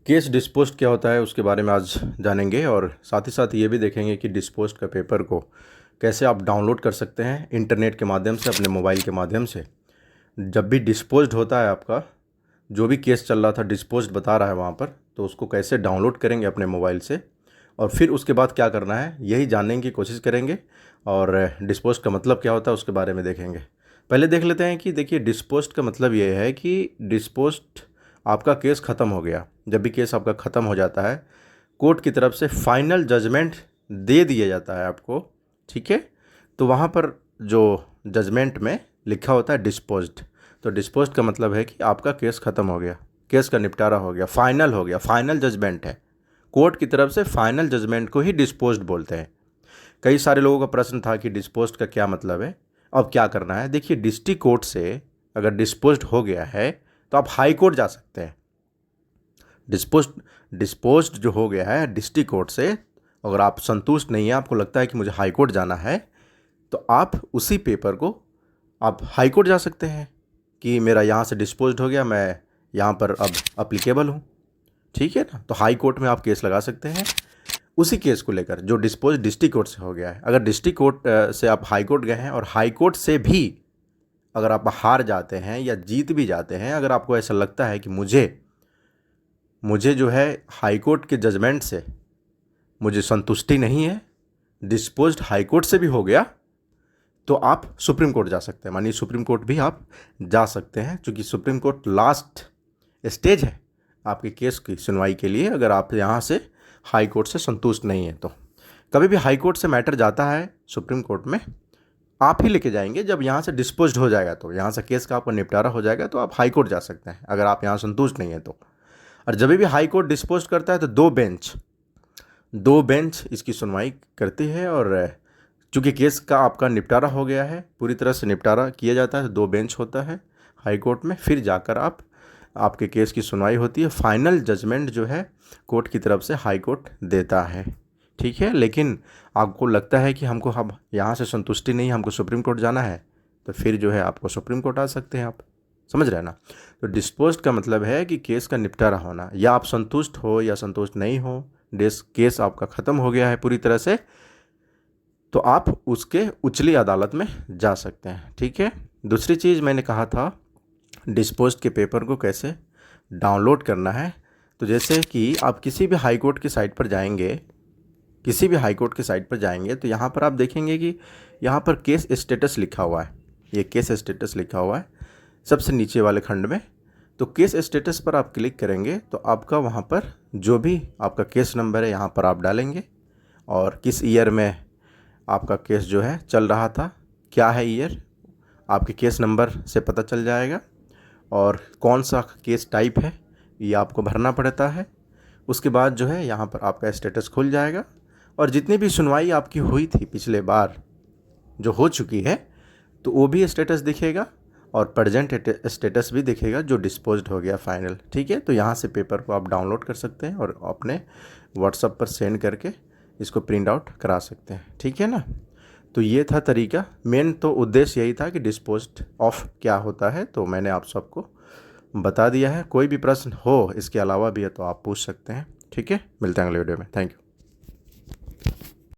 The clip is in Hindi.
केस डिस्पोज्ड क्या होता है उसके बारे में आज जानेंगे और साथ ही साथ ये भी देखेंगे कि डिस्पोज्ड का पेपर को कैसे आप डाउनलोड कर सकते हैं इंटरनेट के माध्यम से अपने मोबाइल के माध्यम से। जब भी डिस्पोज्ड होता है आपका जो भी केस चल रहा था डिस्पोज्ड बता रहा है वहाँ पर, तो उसको कैसे डाउनलोड करेंगे अपने मोबाइल से और फिर उसके बाद क्या करना है यही जानने की कोशिश करेंगे। और डिस्पोज्ड का मतलब क्या होता है उसके बारे में देखेंगे। पहले देख लेते हैं कि देखिए डिस्पोज्ड का मतलब ये है कि डिस्पोज्ड आपका केस ख़त्म हो गया। जब भी केस आपका ख़त्म हो जाता है कोर्ट की तरफ से फाइनल जजमेंट दे दिया जाता है आपको, ठीक है। तो वहाँ पर जो जजमेंट में लिखा होता है डिस्पोज्ड, तो डिस्पोज्ड का मतलब है कि आपका केस ख़त्म हो गया, केस का निपटारा हो गया, फाइनल हो गया, फाइनल जजमेंट है। कोर्ट की तरफ से फाइनल जजमेंट को ही डिस्पोज्ड बोलते हैं। कई सारे लोगों का प्रश्न था कि डिस्पोज्ड का क्या मतलब है, अब क्या करना है। देखिए डिस्ट्रिक्ट कोर्ट से अगर डिस्पोज्ड हो गया है तो आप हाई कोर्ट जा सकते हैं। डिस्पोज्ड जो हो गया है डिस्ट्रिक्ट कोर्ट से, अगर आप संतुष्ट नहीं है, आपको लगता है कि मुझे हाई कोर्ट जाना है, तो आप उसी पेपर को आप हाई कोर्ट जा सकते हैं कि मेरा यहाँ से डिस्पोज्ड हो गया, मैं यहाँ पर अब अप्लीकेबल हूँ, ठीक है ना। तो हाई कोर्ट में आप केस लगा सकते हैं उसी केस को लेकर जो डिस्पोज डिस्ट्रिक्ट कोर्ट से हो गया है। अगर डिस्ट्रिक्ट कोर्ट से आप हाई कोर्ट गए हैं और हाई कोर्ट से भी अगर आप हार जाते हैं या जीत भी जाते हैं, अगर आपको ऐसा लगता है कि मुझे जो है हाई कोर्ट के जजमेंट से मुझे संतुष्टि नहीं है, डिस्पोज्ड हाई कोर्ट से भी हो गया, तो आप सुप्रीम कोर्ट जा सकते हैं। मानिए सुप्रीम कोर्ट भी आप जा सकते हैं, क्योंकि सुप्रीम कोर्ट लास्ट स्टेज है आपके केस की सुनवाई के लिए। अगर आप यहाँ से हाई कोर्ट से संतुष्ट नहीं है तो कभी भी हाई कोर्ट से मैटर जाता है सुप्रीम कोर्ट में, आप ही लेके जाएंगे। जब यहाँ से डिस्पोज्ड हो जाएगा तो यहाँ से केस का आपका निपटारा हो जाएगा, तो आप हाई कोर्ट जा सकते हैं अगर आप यहाँ संतुष्ट नहीं है तो। और जब भी हाई कोर्ट डिस्पोज करता है तो दो बेंच इसकी सुनवाई करती है। और चूँकि केस का आपका निपटारा हो गया है, पूरी तरह से निपटारा किया जाता है, तो दो बेंच होता है हाई कोर्ट में, फिर जाकर आपके केस की सुनवाई होती है। फाइनल जजमेंट जो है कोर्ट की तरफ से हाई कोर्ट देता है, ठीक है। लेकिन आपको लगता है कि हमको हम यहाँ से संतुष्टि नहीं, हमको सुप्रीम कोर्ट जाना है, तो फिर जो है आपको सुप्रीम कोर्ट आ सकते हैं। आप समझ रहे हैं ना। तो डिस्पोज्ड का मतलब है कि केस का निपटारा होना, या आप संतुष्ट हो या संतुष्ट नहीं हो, केस आपका ख़त्म हो गया है पूरी तरह से, तो आप उसके उचली अदालत में जा सकते हैं, ठीक है। दूसरी चीज़ मैंने कहा था डिस्पोज्ड के पेपर को कैसे डाउनलोड करना है। तो जैसे कि आप किसी भी हाई कोर्ट की साइट पर जाएंगे, तो यहाँ पर आप देखेंगे कि यहाँ पर केस स्टेटस लिखा हुआ है, ये केस स्टेटस लिखा हुआ है सबसे नीचे वाले खंड में। तो केस स्टेटस पर आप क्लिक करेंगे तो आपका वहाँ पर जो भी आपका केस नंबर है यहाँ पर आप डालेंगे, और किस ईयर में आपका केस जो है चल रहा था, क्या है ईयर, आपके केस नंबर से पता चल जाएगा। और कौन सा केस टाइप है ये आपको भरना पड़ता है। उसके बाद जो है यहाँ पर आपका स्टेटस खुल जाएगा, और जितनी भी सुनवाई आपकी हुई थी पिछले बार जो हो चुकी है, तो वो भी स्टेटस दिखेगा और प्रेजेंट स्टेटस भी दिखेगा जो डिस्पोज्ड हो गया फाइनल, ठीक है। तो यहाँ से पेपर को आप डाउनलोड कर सकते हैं और अपने व्हाट्सएप पर सेंड करके इसको प्रिंट आउट करा सकते हैं, ठीक है ना। तो ये था तरीका, मेन तो उद्देश्य यही था कि डिस्पोज्ड ऑफ क्या होता है, तो मैंने आप सबको बता दिया है। कोई भी प्रश्न हो इसके अलावा भी है तो आप पूछ सकते हैं, ठीक है। मिलते हैं अगले वीडियो में, थैंक यू।